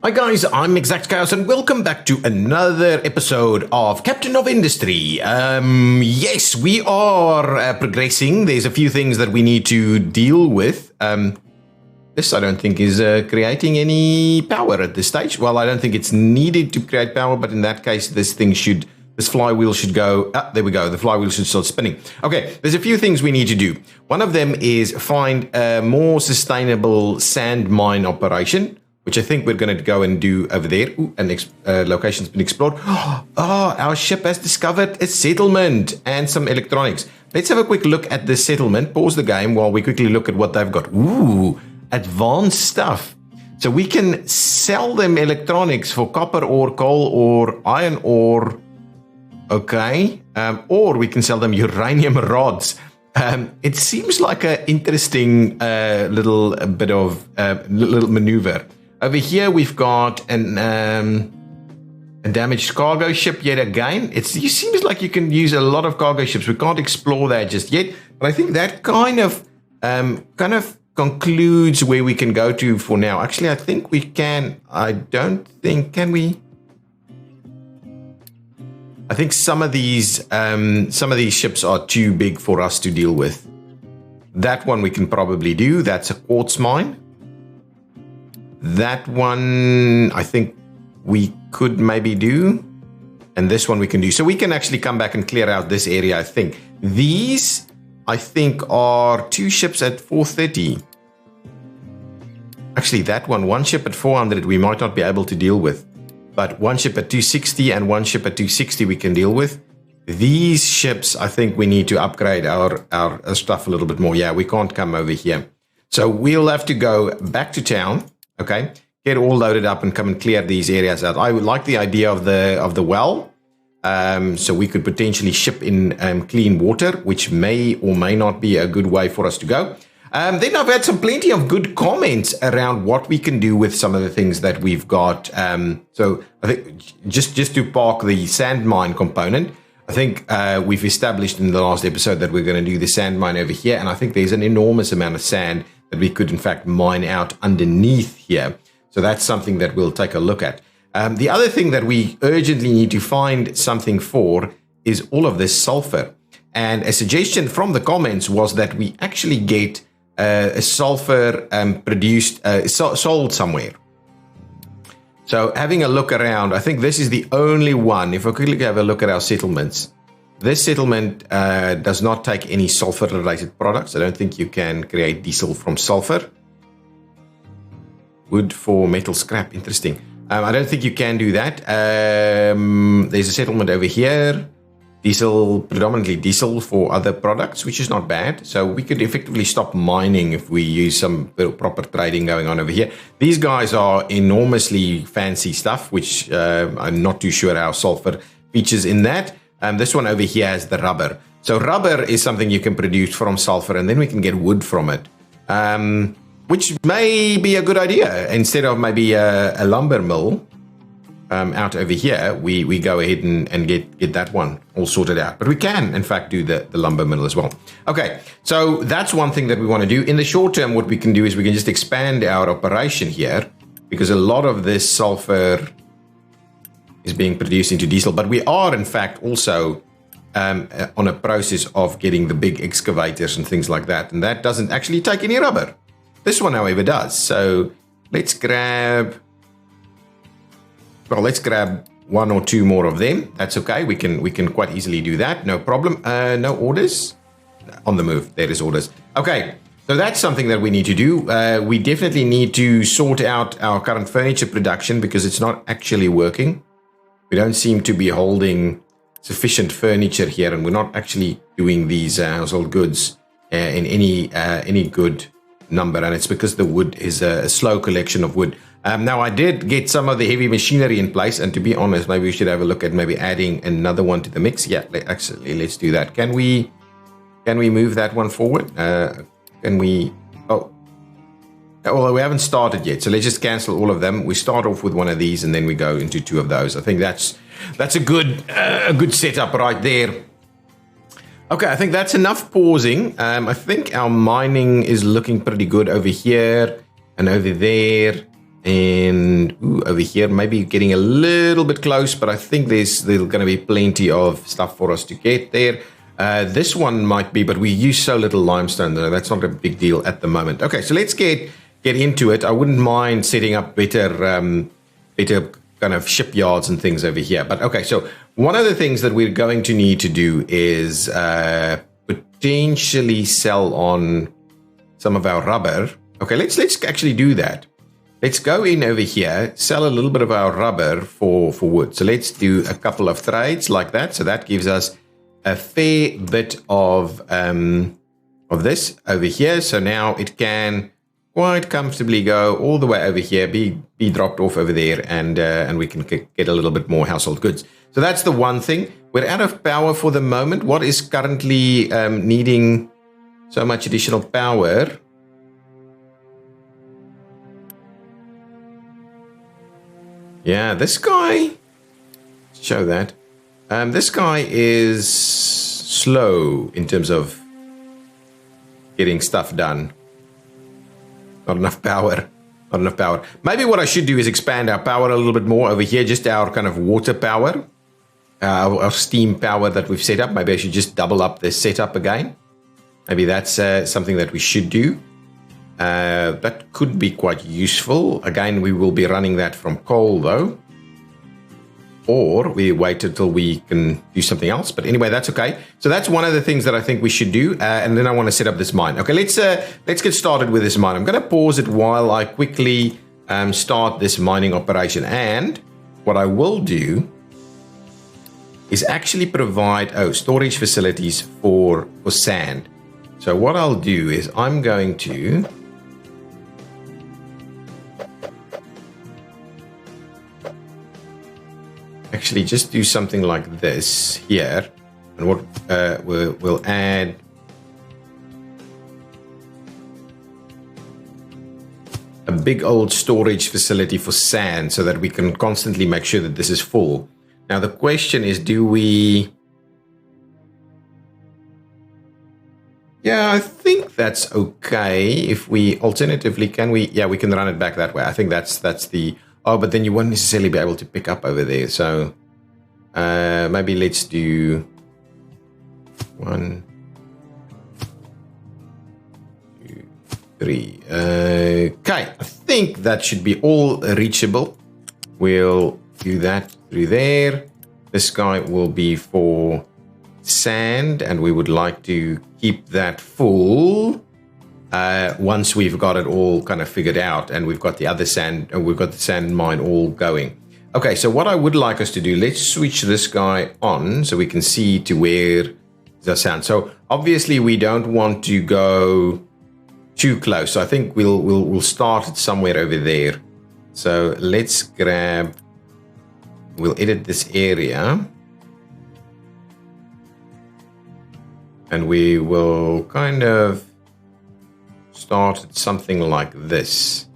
Hi guys, I'm ExactChaos and welcome back to another episode of Captain of Industry. Yes, we are progressing. There's a few things that we need to deal with. This I don't think is creating any power at this stage. Well, I don't think it's needed to create power, but in that case, this flywheel should go, there we go, the flywheel should start spinning. Okay, there's a few things we need to do. One of them is find a more sustainable sand mine operation, which I think we're going to go and do over there. Ooh, an location's been explored. Oh, our ship has discovered a settlement and some electronics. Let's have a quick look at this settlement. Pause the game while we quickly look at what they've got. Ooh, advanced stuff. So we can sell them electronics for copper ore, coal ore, iron ore. Okay. Or we can sell them uranium rods. It seems like an interesting little bit of little maneuver. Over here, we've got a damaged cargo ship yet again. It seems like you can use a lot of cargo ships. We can't explore that just yet, but I think that kind of concludes where we can go to for now. Actually, I think we can. I don't think, can we? I think some of these ships are too big for us to deal with. That one we can probably do. That's a quartz mine. That one, I think we could maybe do. And this one we can do. So we can actually come back and clear out this area, I think. These, I think, are 2 ships at 430. Actually, that one ship at 400 we might not be able to deal with. But 1 ship at 260 and 1 ship at 260 we can deal with. These ships, I think we need to upgrade our stuff a little bit more. Yeah, we can't come over here. So we'll have to go back to town. Okay, get all loaded up and come and clear these areas out. I would like the idea of the well, so we could potentially ship in clean water, which may or may not be a good way for us to go. Then I've had plenty of good comments around what we can do with some of the things that we've got. So I think just to park the sand mine component, I think we've established in the last episode that we're going to do the sand mine over here, and I think there's an enormous amount of sand that we could in fact mine out underneath here. So that's something that we'll take a look at. The other thing that we urgently need to find something for is all of this sulfur. And a suggestion from the comments was that we actually get a sulfur produced, sold somewhere. So having a look around, I think this is the only one. If I quickly have a look at our settlements, this settlement does not take any sulfur-related products. I don't think you can create diesel from sulfur. Wood for metal scrap, interesting. I don't think you can do that. There's a settlement over here. Diesel, predominantly diesel for other products, which is not bad. So we could effectively stop mining if we use some proper trading going on over here. These guys are enormously fancy stuff, which I'm not too sure how sulfur features in that. This one over here has the rubber. So rubber is something you can produce from sulfur, and then we can get wood from it, which may be a good idea. Instead of maybe a lumber mill out over here, we go ahead and get that one all sorted out. But we can, in fact, do the lumber mill as well. Okay, so that's one thing that we want to do. In the short term, what we can do is we can just expand our operation here, because a lot of this sulfur is being produced into diesel, but we are in fact also on a process of getting the big excavators and things like that, and that doesn't actually take any rubber. This one, however, does. So let's grab 1 or 2 more of them. That's okay. We can quite easily do that. No problem. No orders on the move. There is orders. Okay. So that's something that we need to do. We definitely need to sort out our current furniture production because it's not actually working. We don't seem to be holding sufficient furniture here, and we're not actually doing these household goods in any good number, and it's because the wood is a slow collection of wood. Now, I did get some of the heavy machinery in place, and to be honest, maybe we should have a look at maybe adding another one to the mix. Yeah, let's do that. Can we move that one forward? Can we? Oh, well, we haven't started yet, so let's just cancel all of them. We start off with one of these, and then we go into 2 of those. I think that's a good setup right there. Okay, I think that's enough pausing. I think our mining is looking pretty good over here and over there. And over here, maybe getting a little bit close, but I think there's going to be plenty of stuff for us to get there. This one might be, but we use so little limestone, though. That's not a big deal at the moment. Okay, so let's get into it. I wouldn't mind setting up better kind of shipyards and things over here. But okay, so one of the things that we're going to need to do is potentially sell on some of our rubber. Okay, let's actually do that. Let's go in over here, sell a little bit of our rubber for wood. So let's do a couple of trades like that. So that gives us a fair bit of this over here. So now it can quite comfortably go all the way over here, be dropped off over there, and we can get a little bit more household goods. So that's the one thing. We're out of power for the moment. What is currently needing so much additional power? Yeah, this guy, show that. This guy is slow in terms of getting stuff done. Not enough power. Not enough power. Maybe what I should do is expand our power a little bit more over here, just our kind of water power, our steam power that we've set up. Maybe I should just double up the setup again. Maybe that's something that we should do. That could be quite useful. Again, we will be running that from coal, though. Or we wait until we can do something else. But anyway, that's okay. So that's one of the things that I think we should do. And then I want to set up this mine. Okay, let's get started with this mine. I'm going to pause it while I quickly start this mining operation. And what I will do is actually provide storage facilities for sand. So what I'll do is I'm going to actually just do something like this here, and what we'll add a big old storage facility for sand so that we can constantly make sure that this is full. Now the question is, do we... Yeah, I think that's okay. If we alternatively, can we... Yeah, we can run it back that way. I think that's the... Oh, but then you won't necessarily be able to pick up over there. So maybe let's do 1, 2, 3. Okay, I think that should be all reachable. We'll do that through there. This guy will be for sand, and we would like to keep that full. Once we've got it all kind of figured out and we've got the other sand, and we've got the sand mine all going. Okay, so what I would like us to do, let's switch this guy on so we can see to where the sand. So obviously we don't want to go too close. So I think we'll start it somewhere over there. So let's grab, we'll edit this area. And we will kind of start something like this.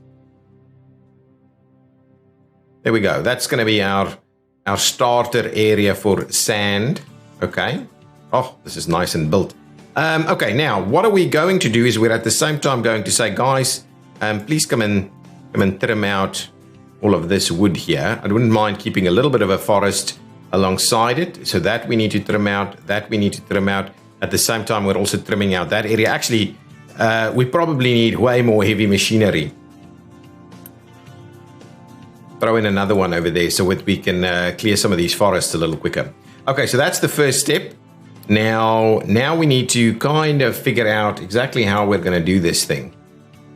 There we go. That's going to be our starter area for sand. Okay. Oh, this is nice and built. Okay, now what are we going to do is we're at the same time going to say, guys, please come and trim out all of this wood here. I wouldn't mind keeping a little bit of a forest alongside it. So that we need to trim out, that we need to trim out. At the same time, we're also trimming out that area. Actually, we probably need way more heavy machinery. Throw in another one over there so that we can clear some of these forests a little quicker. Okay, so that's the first step. Now we need to kind of figure out exactly how we're going to do this thing.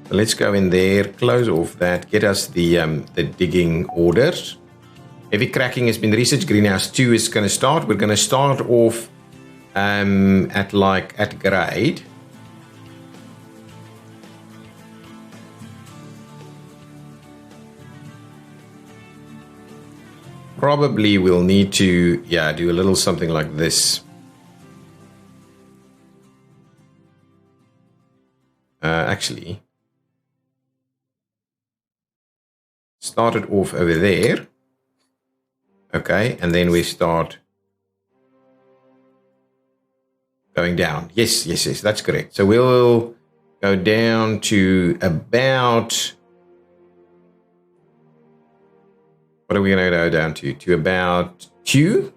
So let's go in there, close off that, get us the digging orders. Heavy cracking has been researched. Greenhouse 2 is going to start. We're going to start off at grade. Probably we'll need to, do a little something like this. Actually, start it off over there. Okay, and then we start going down. Yes, that's correct. So we'll go down to about What are we going to go down to? To about 2?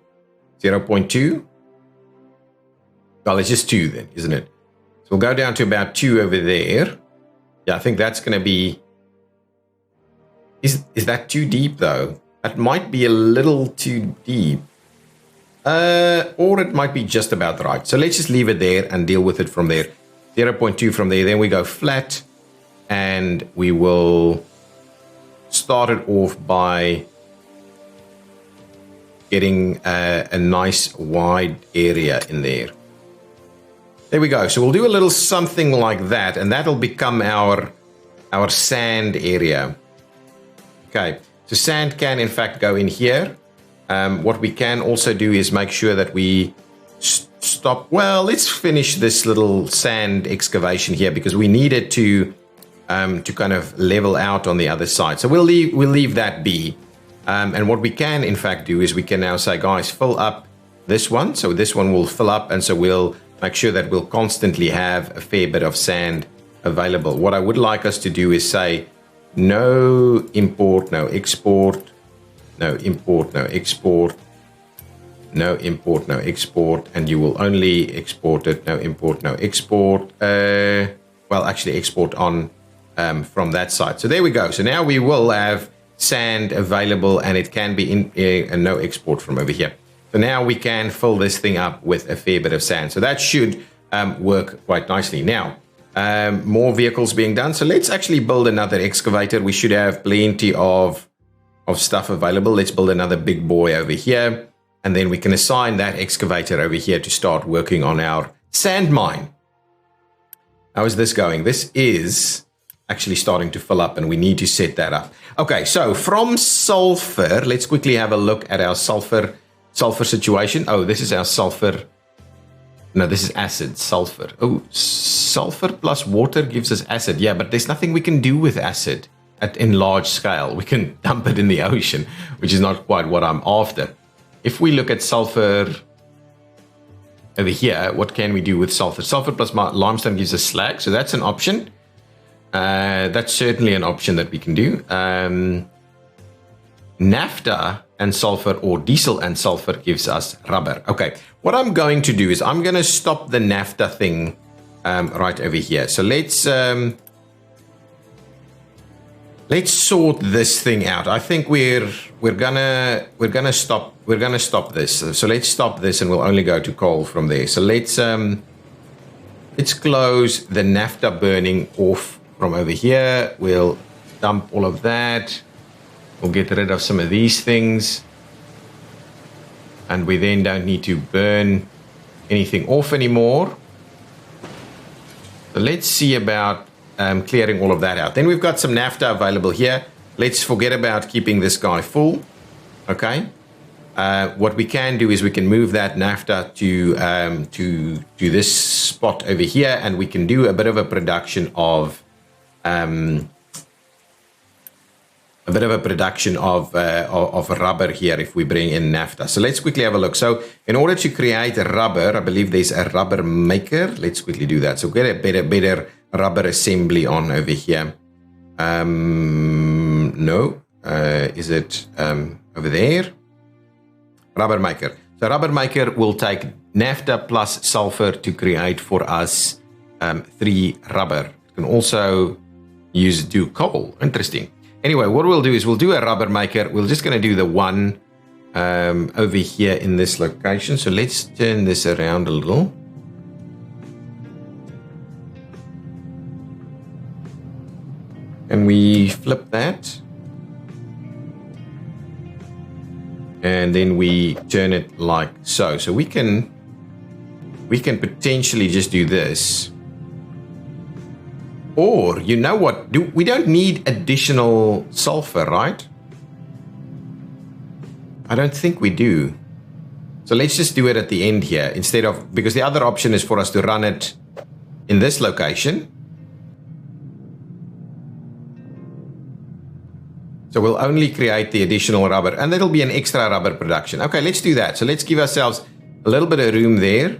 0.2? Well, it's just 2 then, isn't it? So we'll go down to about 2 over there. Yeah, I think that's going to be... Is that too deep, though? That might be a little too deep. Or it might be just about right. So let's just leave it there and deal with it from there. 0.2 from there. Then we go flat. And we will start it off by getting a nice wide area in there. There we go. So we'll do a little something like that. And that'll become our sand area. Okay. So sand can, in fact, go in here. What we can also do is make sure that we stop. Well, let's finish this little sand excavation here because we need it to kind of level out on the other side. So we'll leave that be. And what we can, in fact, do is we can now say, guys, fill up this one. So this one will fill up. And so we'll make sure that we'll constantly have a fair bit of sand available. What I would like us to do is say, no import, no export, no import, no export, no import, no export, and you will only export it, no import, no export. Well, actually export on from that side. So there we go. So now we will have sand available and it can be in no export from over here. So now we can fill this thing up with a fair bit of sand. So that should work quite nicely. Now, more vehicles being done. So let's actually build another excavator. We should have plenty of stuff available. Let's build another big boy over here. And then we can assign that excavator over here to start working on our sand mine. How is this going? This is actually starting to fill up and we need to set that up. Okay, so from sulfur, let's quickly have a look at our sulfur situation. Oh, this is our sulfur. No, this is acid, sulfur. Oh, sulfur plus water gives us acid. Yeah, but there's nothing we can do with acid in large scale. We can dump it in the ocean, which is not quite what I'm after. If we look at sulfur over here, what can we do with sulfur? Sulfur plus limestone gives us slag, so that's an option. That's certainly an option that we can do. Naphtha and sulfur, or diesel and sulfur, gives us rubber. Okay, what I'm going to do is I'm going to stop the naphtha thing right over here. So let's sort this thing out. I think we're gonna stop this. So let's stop this, and we'll only go to coal from there. So let's close the naphtha burning off from over here. We'll dump all of that. We'll get rid of some of these things. And we then don't need to burn anything off anymore. So let's see about clearing all of that out. Then we've got some naphtha available here. Let's forget about keeping this guy full. Okay. What we can do is we can move that naphtha to this spot over here, and we can do a bit of a production of rubber here if we bring in naphtha. So let's quickly have a look. So in order to create a rubber, I believe there's a rubber maker. Let's quickly do that. So get a better rubber assembly on over here. No, is it over there? Rubber maker. So rubber maker will take naphtha plus sulfur to create for us 3 rubber. You can also do coal. Interesting. Anyway, what we'll do is we'll do a rubber maker. We're just going to do the one over here in this location. So let's turn this around a little. And we flip that. And then we turn it like so. So we can potentially just do this. Or, you know what? We don't need additional sulfur, right? I don't think we do. So let's just do it at the end here instead of, because the other option is for us to run it in this location. So we'll only create the additional rubber, and that'll be an extra rubber production. Okay, let's do that. So let's give ourselves a little bit of room there.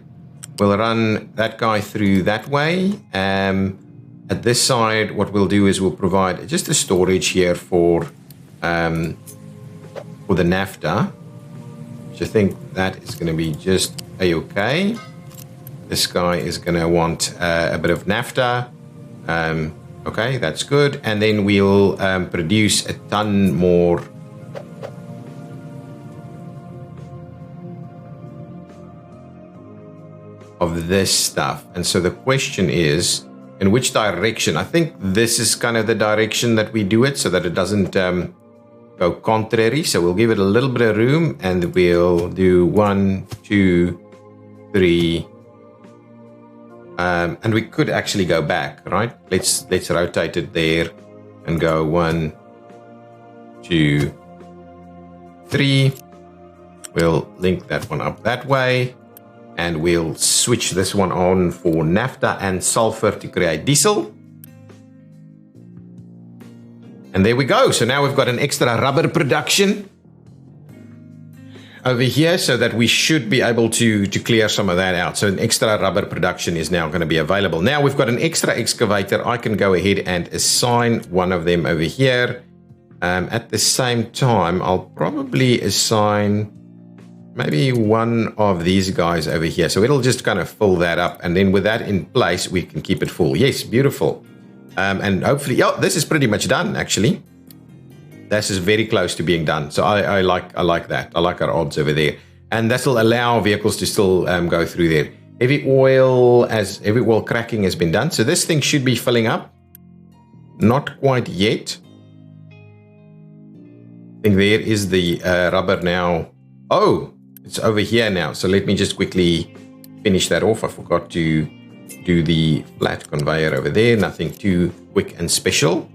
We'll run that guy through that way. At this side, what we'll do is we'll provide just a storage here for for the naphtha, which I think that is going to be just a-okay. This guy is going to want a bit of naphtha. Okay, that's good. And then we'll produce a ton more of this stuff. And so the question is, in which direction? I think this is kind of the direction that we do it so that it doesn't go contrary. So we'll give it a little bit of room and we'll do 1, 2, 3. And we could actually go back, right? Let's rotate it there and go 1, 2, 3. We'll link that one up that way. And we'll switch this one on for naphtha and sulfur to create diesel. And there we go. So now we've got an extra rubber production over here so that we should be able to clear some of that out. So an extra rubber production is now going to be available. Now we've got an extra excavator. I can go ahead and assign one of them over here. At the same time, I'll probably assign maybe one of these guys over here. So it'll just kind of fill that up. And then with that in place, we can keep it full. Yes, beautiful. And hopefully, oh, this is pretty much done, actually. This is very close to being done. So I like that. I like our odds over there. And that will allow vehicles to still go through there. Heavy oil cracking has been done. So this thing should be filling up. Not quite yet. I think there is the rubber now. Oh, it's over here now. So let me just quickly finish that off. I forgot to do the flat conveyor over there. Nothing too quick and special.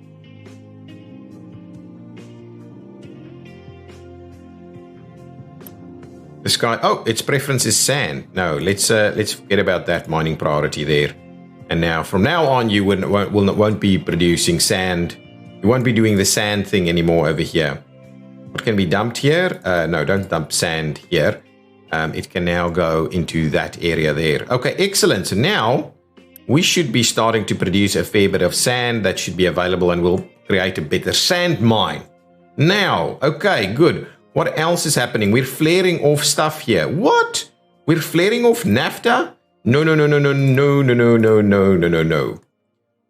This guy, oh, its preference is sand. No, let's forget about that mining priority there. And now, from now on, you won't be producing sand. You won't be doing the sand thing anymore over here. What can be dumped here? No, don't dump sand here. It can now go into that area there. Okay, excellent. So now we should be starting to produce a fair bit of sand that should be available and we'll create a better sand mine. Now, okay, good. What else is happening? We're flaring off stuff here. What? We're flaring off naphtha? No.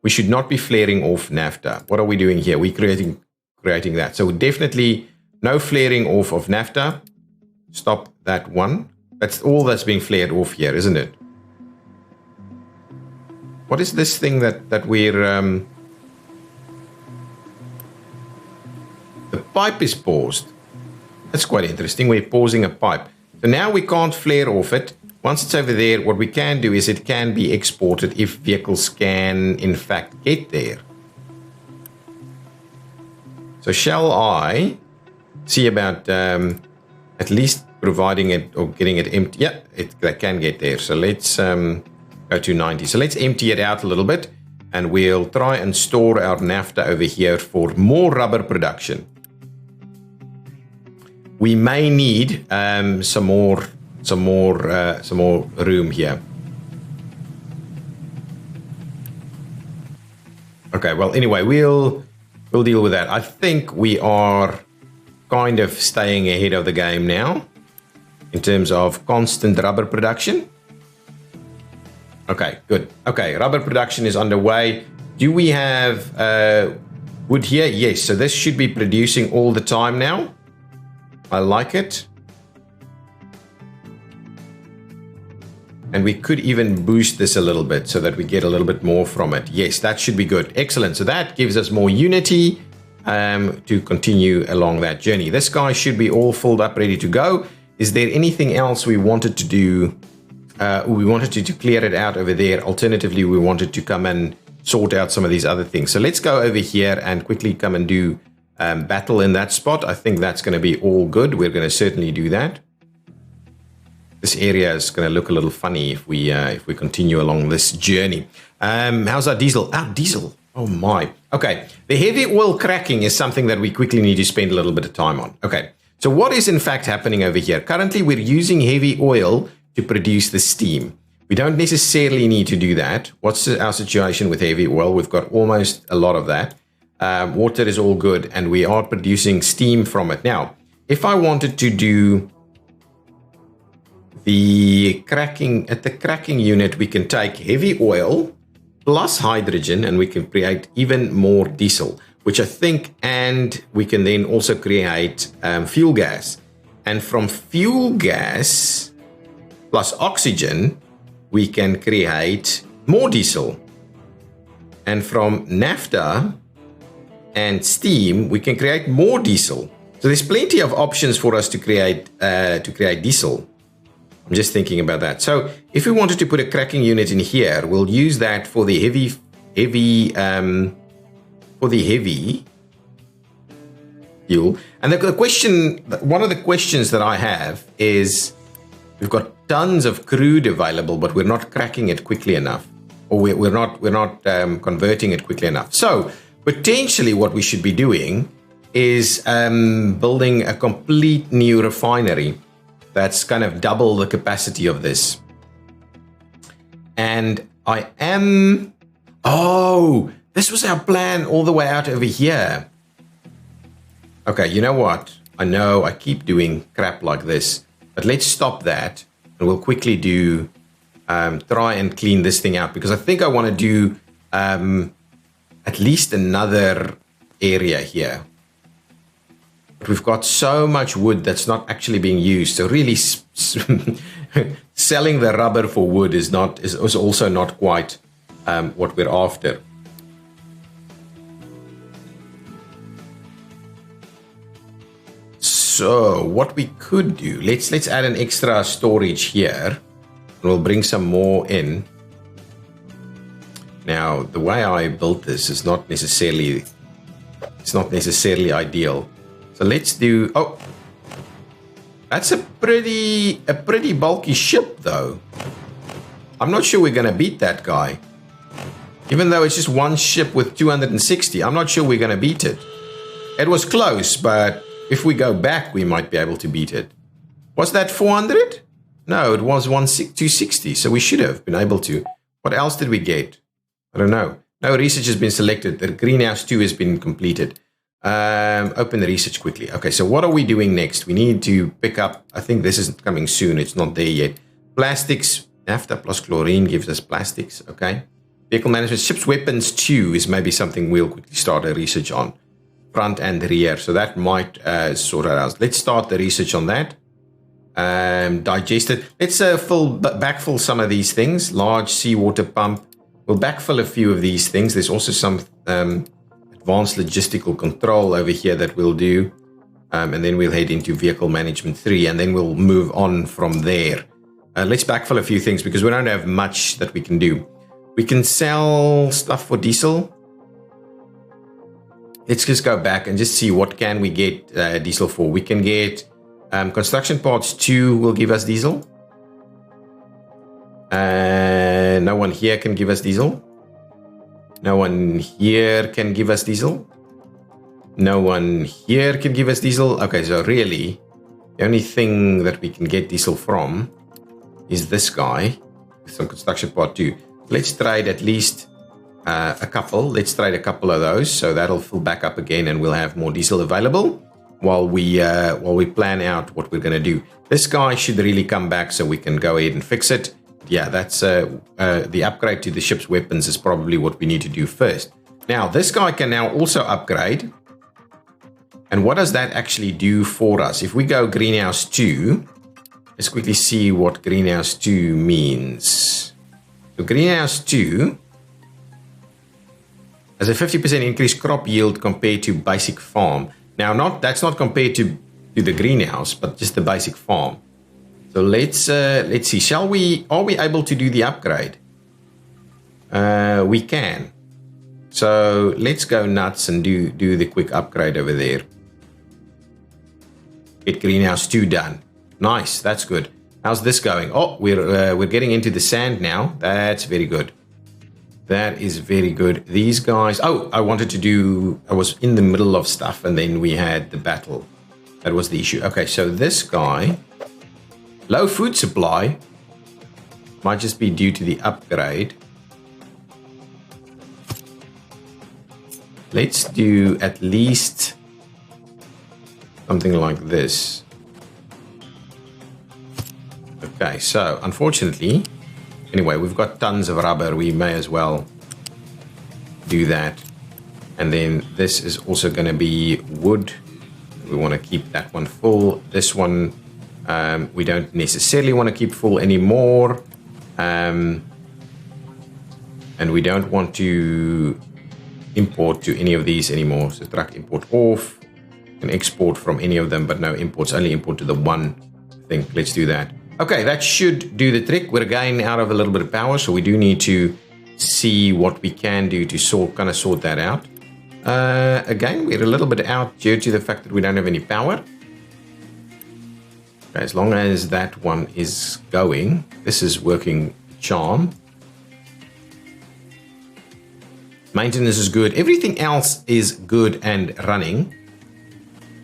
We should not be flaring off naphtha. What are we doing here? We're creating that. So definitely no flaring off of naphtha. Stop that one. That's all that's being flared off here, isn't it? What is this thing that we're... The pipe is paused. That's quite interesting. We're pausing a pipe. So now we can't flare off it. Once it's over there, what we can do is it can be exported if vehicles can, in fact, get there. So shall I see about at least providing it or getting it empty? Yeah, they can get there. So let's go to 90. So let's empty it out a little bit and we'll try and store our naphtha over here for more rubber production. We may need some more room here. Okay, well, anyway, we'll deal with that. I think we are kind of staying ahead of the game now in terms of constant rubber production. Okay, good. Okay, rubber production is underway. Do we have wood here? Yes, so this should be producing all the time now. I like it. And we could even boost this a little bit so that we get a little bit more from it. Yes, that should be good. Excellent. So that gives us more unity to continue along that journey. This guy should be all filled up, ready to go. Is there anything else we wanted to do? We wanted to clear it out over there. Alternatively, we wanted to come and sort out some of these other things. So let's go over here and quickly come and do battle in that spot. I think that's going to be all good. We're going to certainly do that. This area is going to look a little funny if we continue along this journey. How's our diesel? Our diesel. Oh my. Okay. The heavy oil cracking is something that we quickly need to spend a little bit of time on. Okay. So what is in fact happening over here? Currently, we're using heavy oil to produce the steam. We don't necessarily need to do that. What's our situation with heavy oil? We've got almost a lot of that. Water is all good, and we are producing steam from it. Now, if I wanted to do the cracking, at the cracking unit, we can take heavy oil plus hydrogen and we can create even more diesel, which I think, and we can then also create fuel gas. And from fuel gas plus oxygen, we can create more diesel. And from naphtha and steam, we can create more diesel. So there's plenty of options for us to create diesel. I'm just thinking about that. So if we wanted to put a cracking unit in here, we'll use that for the heavy fuel. And the question, one of the questions that I have is, we've got tons of crude available, but we're not cracking it quickly enough, or we're not converting it quickly enough. So potentially, what we should be doing is building a complete new refinery that's kind of double the capacity of this. And this was our plan all the way out over here. Okay, you know what? I know I keep doing crap like this, but let's stop that and we'll quickly do, try and clean this thing out, because I think I want to do at least another area here. We've got so much wood that's not actually being used. So really selling the rubber for wood is also not quite what we're after. So what we could do, let's add an extra storage here. And we'll bring some more in. Now, the way I built this is not necessarily ideal. So let's do, that's a pretty bulky ship though. I'm not sure we're going to beat that guy. Even though it's just one ship with 260, I'm not sure we're going to beat it. It was close, but if we go back, we might be able to beat it. Was that 400? No, it was 260, so we should have been able to. What else did we get? I don't know. No research has been selected. The greenhouse 2 has been completed. Open the research quickly. Okay, so what are we doing next? We need to pick up, I think this is coming soon. It's not there yet. Plastics, naphtha plus chlorine gives us plastics. Okay. Vehicle management, ships weapons 2 is maybe something we'll quickly start a research on. Front and rear. So that might sort it out. Let's start the research on that. Digested. Let's backfill some of these things. Large seawater pump. We'll backfill a few of these things. There's also some advanced logistical control over here that we'll do. And then we'll head into vehicle management 3, and then we'll move on from there. Let's backfill a few things because we don't have much that we can do. We can sell stuff for diesel. Let's just go back and just see what can we get diesel for. We can get construction parts 2 will give us diesel. No one here can give us diesel. No one here can give us diesel. No one here can give us diesel. Okay, so really, the only thing that we can get diesel from is this guy with some construction part 2. Let's trade at least a couple. Let's trade a couple of those, so that'll fill back up again, and we'll have more diesel available while we plan out what we're going to do. This guy should really come back, so we can go ahead and fix it. Yeah, that's the upgrade to the ship's weapons is probably what we need to do first. Now, this guy can now also upgrade. And what does that actually do for us? If we go greenhouse 2, let's quickly see what greenhouse 2 means. So greenhouse 2 has a 50% increased crop yield compared to basic farm. Now, that's not compared to the greenhouse, but just the basic farm. So let's see. Are we able to do the upgrade? We can. So let's go nuts and do the quick upgrade over there. Get greenhouse 2 done. Nice, that's good. How's this going? Oh, we're getting into the sand now. That's very good. That is very good. These guys. Oh, I was in the middle of stuff, and then we had the battle. That was the issue. Okay, so this guy. Low food supply might just be due to the upgrade. Let's do at least something like this. Okay, so unfortunately, anyway, we've got tons of rubber. We may as well do that. And then this is also going to be wood. We want to keep that one full. This one, we don't necessarily want to keep full anymore. And we don't want to import to any of these anymore. So truck import off. Can export from any of them, but no imports. Only import to the one thing. Let's do that. Okay, that should do the trick. We're again out of a little bit of power, so we do need to see what we can do to sort that out. Again, we're a little bit out due to the fact that we don't have any power. Okay, as long as that one is going, this is working charm. Maintenance is good. Everything else is good and running.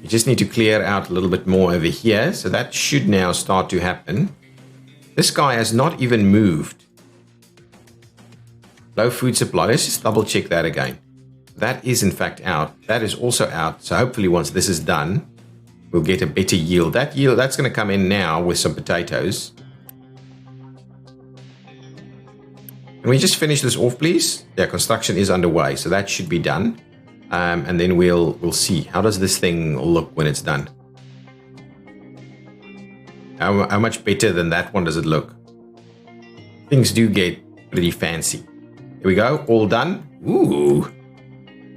You just need to clear out a little bit more over here. So that should now start to happen. This guy has not even moved. Low food supply. Let's just double check that again. That is in fact out. That is also out. So hopefully once this is done, we'll get a better yield. That's going to come in now with some potatoes. Can we just finish this off, please? Yeah, construction is underway. So that should be done. And then we'll see. How does this thing look when it's done? How much better than that one does it look? Things do get pretty fancy. Here we go. All done. Ooh.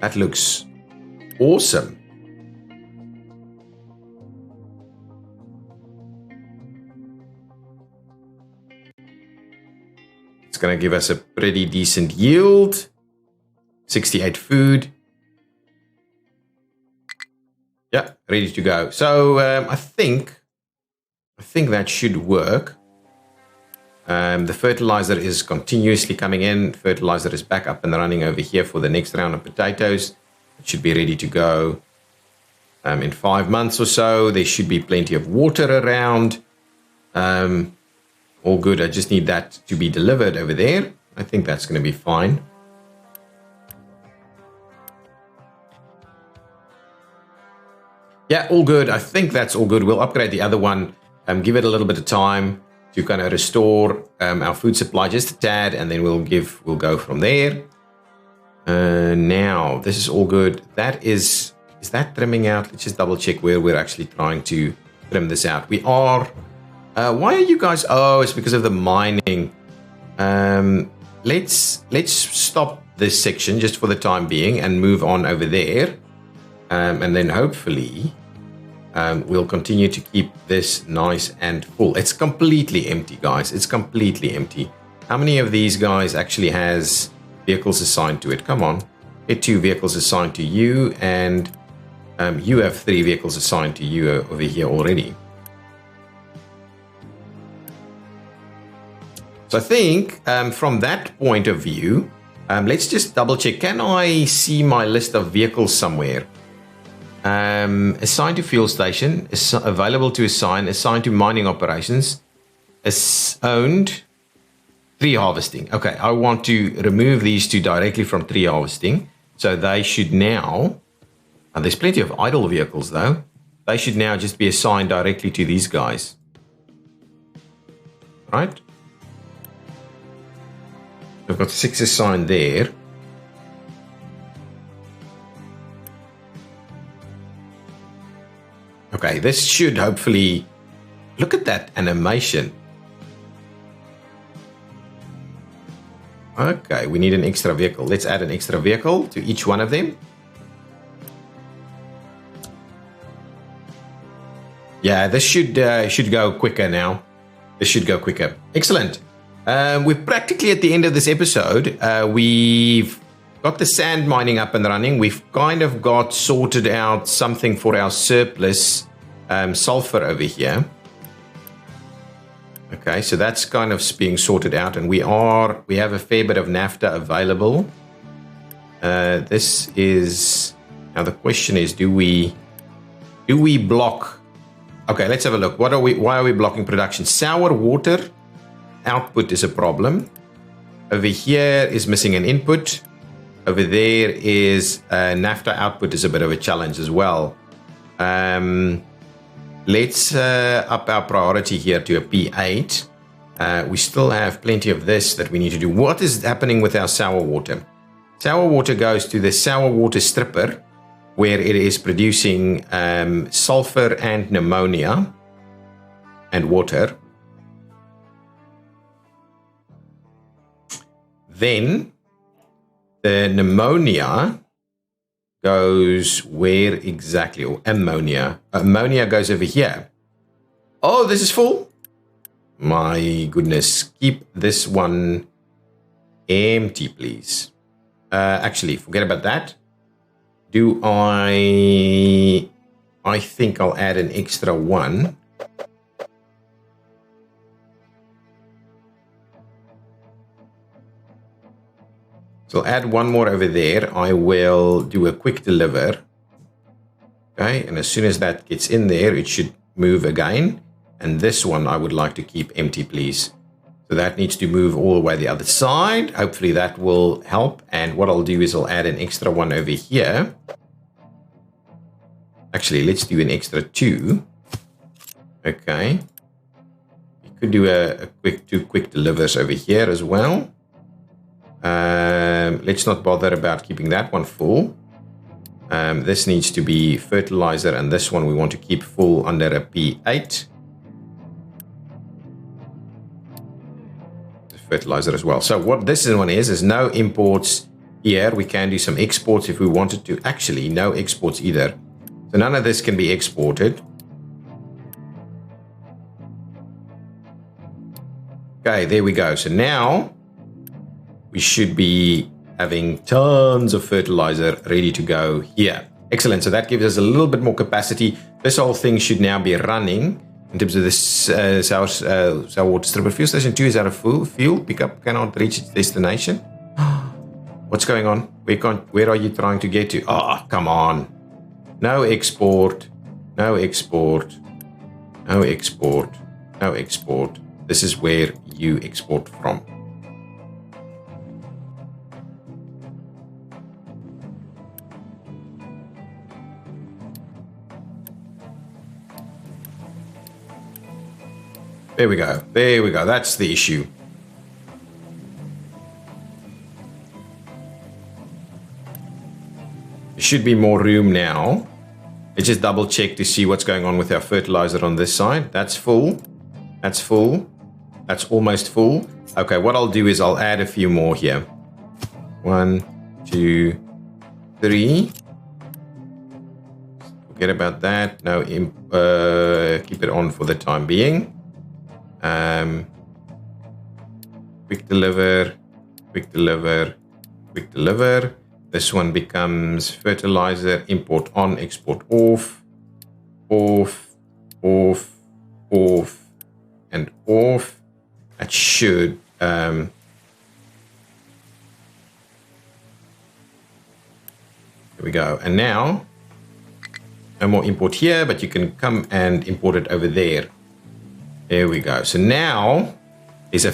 That looks awesome. It's going to give us a pretty decent yield. 68 food. Yeah, ready to go. So I think that should work. The fertilizer is continuously coming in. Fertilizer is back up and running over here for the next round of potatoes. It should be ready to go in 5 months or so. There should be plenty of water around. All good. I just need that to be delivered over there. I think that's going to be fine. Yeah, all good. I think that's all good. We'll upgrade the other one, give it a little bit of time to kind of restore our food supply just a tad, and then we'll go from there. Now, this is all good. That is that trimming out? Let's just double check where we're actually trying to trim this out. We are, why are you guys, oh, it's because of the mining. Let's stop this section just for the time being and move on over there. And then hopefully we'll continue to keep this nice and full. It's completely empty, guys. It's completely empty. How many of these guys actually has vehicles assigned to it? Come on. Get 2 vehicles assigned to you, and you have 3 vehicles assigned to you over here already. So I think from that point of view, let's just double check. Can I see my list of vehicles somewhere? Assigned to fuel station, available to assign, assigned to mining operations, owned, tree harvesting. Okay, I want to remove these 2 directly from tree harvesting. So they should now, there's plenty of idle vehicles though. They should now just be assigned directly to these guys. Right? I've got 6 assigned there. Okay, this should hopefully, look at that animation. Okay, we need an extra vehicle. Let's add an extra vehicle to each one of them. Yeah, this should go quicker now. This should go quicker. Excellent. We're practically at the end of this episode. We've got the sand mining up and running. We've kind of got sorted out something for our surplus sulfur over here. Okay, so that's kind of being sorted out, and we have a fair bit of naphtha available. This is, now the question is, do we block? Okay, let's have a look. Why are we blocking production? Sour water output is a problem. Over here is missing an input. Over there is naphtha output is a bit of a challenge as well. Let's up our priority here to a P8. We still have plenty of this that we need to do. What is happening with our sour water? Sour water goes to the sour water stripper, where it is producing sulfur and pneumonia and water. Then the pneumonia goes where exactly? Or ammonia. Ammonia goes over here. Oh, this is full. My goodness. Keep this one empty, please. Actually, forget about that. I think I'll add an extra one. So I'll add one more over there. I will do a quick deliver. Okay, and as soon as that gets in there, it should move again. And this one I would like to keep empty, please. So that needs to move all the way the other side. Hopefully that will help. And what I'll do is I'll add an extra one over here. Actually, let's do an extra 2. Okay. We could do two quick delivers over here as well. Let's not bother about keeping that one full. This needs to be fertilizer, and this one we want to keep full under a P8. Fertilizer as well. So what this one is no imports here. We can do some exports if we wanted to. Actually, no exports either. So none of this can be exported. Okay, there we go. So now we should be having tons of fertilizer ready to go here. Excellent. So that gives us a little bit more capacity. This whole thing should now be running. In terms of this sour water stripper, fuel station 2 is out of fuel. Pickup cannot reach its destination. What's going on? Where are you trying to get to? Oh, come on. No export. No export. No export. No export. This is where you export from. There we go. There we go. That's the issue. There should be more room now. Let's just double check to see what's going on with our fertilizer on this side. That's full. That's full. That's almost full. Okay, what I'll do is I'll add a few more here. 1, 2, 3. Forget about that. No, keep it on for the time being. Quick deliver, quick deliver, quick deliver. This one becomes fertilizer, import on, export off, off, off, off, and off. That should, there we go. And now, no more import here, but you can come and import it over there. There we go. So now there's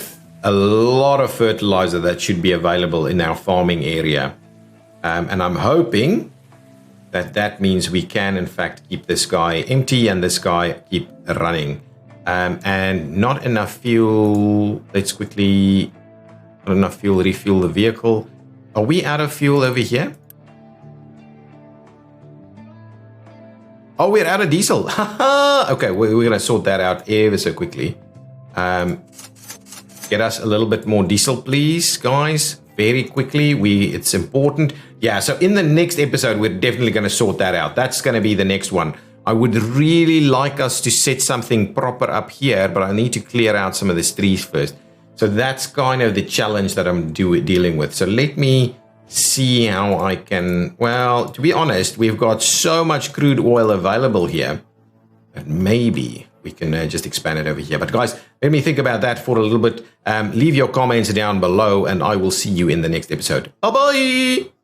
a lot of fertilizer that should be available in our farming area. And I'm hoping that that means we can, in fact, keep this guy empty and this guy keep running. And not enough fuel. Let's quickly, not enough fuel, refuel the vehicle. Are we out of fuel over here? Oh, we're out of diesel. Okay, we're going to sort that out ever so quickly. Get us a little bit more diesel, please, guys. Very quickly. It's important. Yeah, so in the next episode, we're definitely going to sort that out. That's going to be the next one. I would really like us to set something proper up here, but I need to clear out some of these trees first. So that's kind of the challenge that I'm dealing with. So let me see how I can, well, to be honest, we've got so much crude oil available here that maybe we can just expand it over here. But guys, let me think about that for a little bit. Leave your comments down below and I will see you in the next episode. Bye-bye!